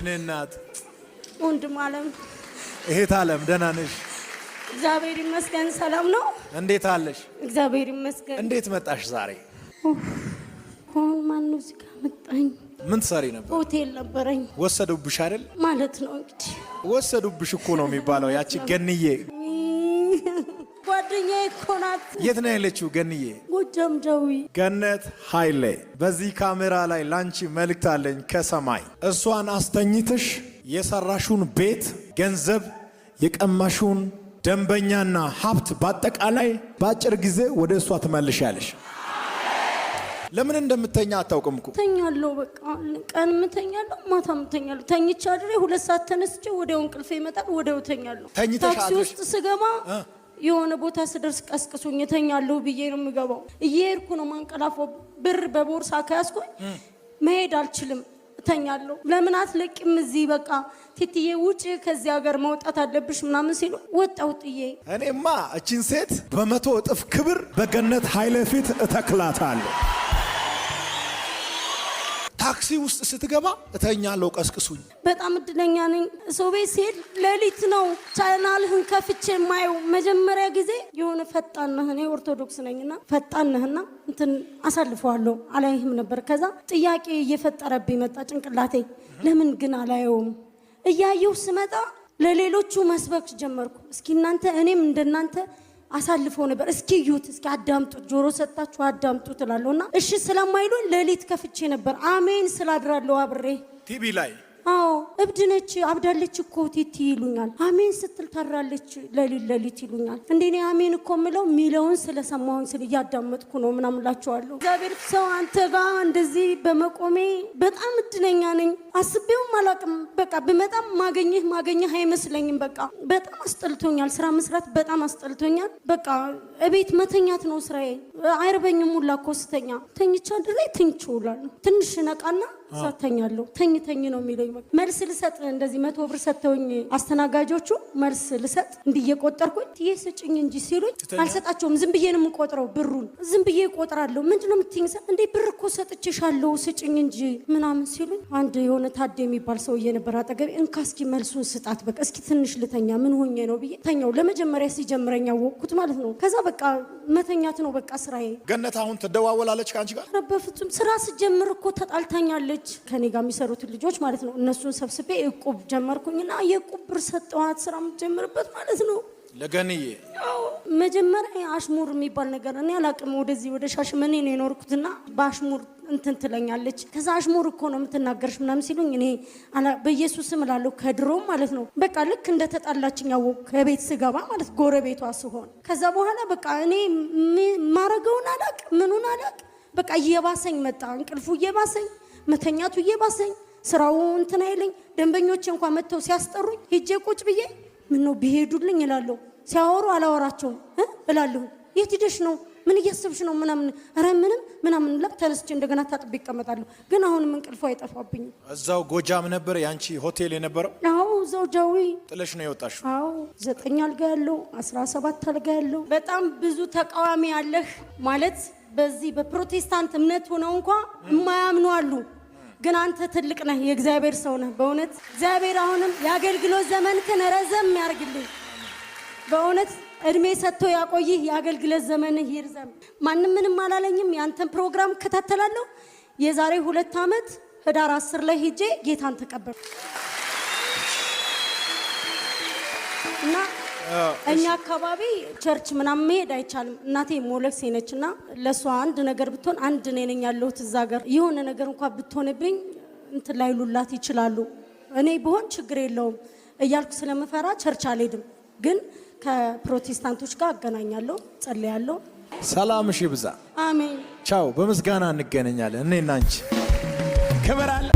እናት ወንድም ዓለም እህት ዓለም ደህና ነሽ? እግዚአብሔር ይመስገን ሰላም ነው። እንዴት አለሽ? እግዚአብሔር ይመስገን። እንዴት መጣሽ ዛሬ? ማን ነው እዚህ ጋር መጣኝ? ምን ትሰሪ ነበር? ሆቴል ነበረኝ። ወሰዱብሽ አይደል? ማለት ነው እንግዲህ ወሰዱብሽ እኮ ነው የሚባለው። ያቺ ገንዬ ጓደኛዬ እኮ ናት። የት ነው ያለችው ገንዬ? ጎጃም ጃዊ ገነት ኃይሌ። በዚህ ካሜራ ላይ ላንቺ መልእክት አለኝ ከሰማይ። እሷን አስተኝተሽ የሰራሹን ቤት፣ ገንዘብ፣ የቀማሹን ደንበኛና ሀብት በአጠቃላይ በአጭር ጊዜ ወደ እሷ ትመልሻለሽ። ለምን እንደምተኛ አታውቅም እኮ። ተኛለሁ፣ በቃ ቀን ምተኛለሁ፣ ማታ ምተኛለሁ። ተኝቻ አድሬ 2 ሰዓት ተነስቼ ወዲያው እንቅልፌ ይመጣል፣ ወዲያው ተኛለሁ። ታክሲ ውስጥ ስገባ የሆነ ቦታ ስደርስ ቀስቅሱኝ ተኛለሁ ብዬ ነው የምገባው። እየሄድኩ ነው ማንቀላፋው። ብር በቦርሳ ከያዝኩኝ መሄድ አልችልም፣ ተኛለሁ። ለምን አትለቂም እዚህ በቃ ቲቲዬ ውጪ ከዚህ ሀገር መውጣት አለብሽ ምናምን ሲሉ ወጣው ጥዬ። እኔማ እቺን ሴት በ100 እጥፍ ክብር በገነት ኃይሌ ፊት እተክላታለሁ። ታክሲ ውስጥ ስትገባ እተኛለሁ፣ ቀስቅሱኝ። በጣም እድለኛ ነኝ። ሰው ቤት ሲሄድ ሌሊት ነው ቻናልህን ከፍቼ የማየው። መጀመሪያ ጊዜ የሆነ ፈጣን ነህ፣ እኔ ኦርቶዶክስ ነኝና ፈጣን ነህና እንትን አሳልፈዋለሁ አላይህም ነበር። ከዛ ጥያቄ እየፈጠረብኝ መጣ ጭንቅላቴ። ለምን ግን አላየውም? እያየው ስመጣ ለሌሎቹ መስበክ ጀመርኩ። እስኪ እናንተ እኔም እንደናንተ አሳልፈው ነበር፣ እስኪ እዩት፣ እስኪ አዳምጡት፣ ጆሮ ሰጣችሁ አዳምጡት እላለሁና እሺ ስለማይሉኝ ሌሊት ከፍቼ ነበር። አሜን ስላድራለሁ አብሬ ቲቪ ላይ። አዎ እብድ ነች አብዳለች እኮ ቲቲ ይሉኛል። አሜን ስትል ታራለች ሌሊት ይሉኛል። እንዴ አሜን እኮ ምለው ሚለውን ስለሰማሁኝ እያዳመጥኩ ነው ምናምን እላቸዋለሁ። እግዚአብሔር ሰው አንተ ጋር እንደዚህ በመቆሜ በጣም እድለኛ ነኝ። አስቤውም አላውቅም። በቃ ብመጣም ማገኘህ አይመስለኝም። በቃ በጣም አስጠልቶኛል። ስራ መስራት በጣም አስጠልቶኛል። በቃ እቤት መተኛት ነው ስራዬ። አይርበኝም ሁላ እኮ ስተኛ ተኝቻ ድሬ ትንችውላለሁ። ትንሽ ነቃና ሳተኛለሁ። ተኝ ነው የሚለኝ። መልስ ልሰጥ እንደዚህ 100 ብር ሰጥተውኝ አስተናጋጆቹ መልስ ልሰጥ እንዲየቆጠርኩኝ ትየስጭኝ እንጂ ሲሉኝ አልሰጣቸውም። ዝም ብዬ ነው የምቆጥረው። ብሩን ዝም ብዬ እቆጥራለሁ። ምንድነው የምትይኝ? እንዴ ብር እኮ ሰጥቼሻለሁ ስጭኝ እንጂ ምናምን ሲሉኝ አንድ የሆነ ታዴ የሚባል ሰውዬ ነበር አጠገቤ። እንካ እስኪ መልሱን ስጣት፣ በቃ እስኪ ትንሽ ልተኛ፣ ምን ሆኜ ነው ብዬ ተኛው። ለመጀመሪያ ሲጀምረኝ አወቅኩት ማለት ነው። ከዛ በቃ መተኛት ነው በቃ ስራዬ። ገነት አሁን ትደዋወላለች ከአንቺ ጋር? ኧረ በፍጹም። ስራ ስጀምር እኮ ተጣልታኛለች ከኔ ጋር የሚሰሩት ልጆች ማለት ነው። እነሱን ሰብስቤ እቁብ ጀመርኩኝና የቁብ ብር ሰጠዋት ስራ የምትጀምርበት ማለት ነው። ለገንዬ መጀመሪያ አሽሙር የሚባል ነገር እኔ አላቅም። ወደዚህ ወደ ሻሸመኔ ነው የኖርኩትና በአሽሙር እንትን ትለኛለች። ከዛ አሽሙር እኮ ነው የምትናገርሽ ምናምን ሲሉኝ እኔ በኢየሱስም እላለሁ ከድሮ ማለት ነው። በቃ ልክ እንደተጣላችኝ ያወቅሁ ከቤት ስገባ ማለት ጎረቤቷ ስሆን። ከዛ በኋላ በቃ እኔ ማረገውን አላቅ ምኑን አላቅ። በቃ እየባሰኝ መጣ። እንቅልፉ እየባሰኝ፣ መተኛቱ እየባሰኝ፣ ስራው እንትን አይለኝ። ደንበኞች እንኳን መጥተው ሲያስጠሩኝ ሄጄ ቁጭ ብዬ ምን ነው ቢሄዱልኝ እላለሁ። ሲያወሩ አላወራቸውም እላለሁ። የት ሄደሽ ነው? ምን እያሰብሽ ነው? ምናምን ኧረ ምንም ምናምን ላ ተነስቼ እንደገና ታጥቤ እቀመጣለሁ። ግን አሁንም እንቅልፉ አይጠፋብኝም። እዛው ጎጃም ነበር ያንቺ ሆቴል የነበረው? አዎ እዛው ጃዊ ጥለሽ ነው የወጣሽው? አዎ 9 አልጋ ያለው 17 አልጋ ያለው። በጣም ብዙ ተቃዋሚ አለህ ማለት በዚህ በፕሮቴስታንት እምነት ሆነው እንኳን የማያምኑ አሉ። ግን አንተ ትልቅ ነህ፣ የእግዚአብሔር ሰው ነህ። በእውነት እግዚአብሔር አሁንም የአገልግሎት ዘመንህን ረዘም ያርግልህ። በእውነት እድሜ ሰጥቶ ያቆይህ፣ የአገልግሎት ዘመንህ ይርዘም። ማንም ምንም አላለኝም። ያንተን ፕሮግራም እከታተላለሁ። የዛሬ 2 ዓመት ህዳር 10 ላይ ሄጄ ጌታን ተቀበልኩ እና እኛ አካባቢ ቸርች ምናምን መሄድ አይቻልም። እናቴ ሞለክሴ ነችና ለሷ አንድ ነገር ብትሆን አንድ ነኝ ያለሁት እዛ ሀገር የሆነ ነገር እንኳን ብትሆንብኝ እንትን ላይ ሉላት ይችላሉ። እኔ ብሆን ችግር የለውም እያልኩ ስለምፈራ ቸርች አልሄድም። ግን ከፕሮቴስታንቶች ጋር አገናኛለሁ፣ ጸልያለሁ። ሰላምሽ ይብዛ። አሜን። ቻው። በምስጋና እንገናኛለን እኔና አንቺ። ክብር አለ።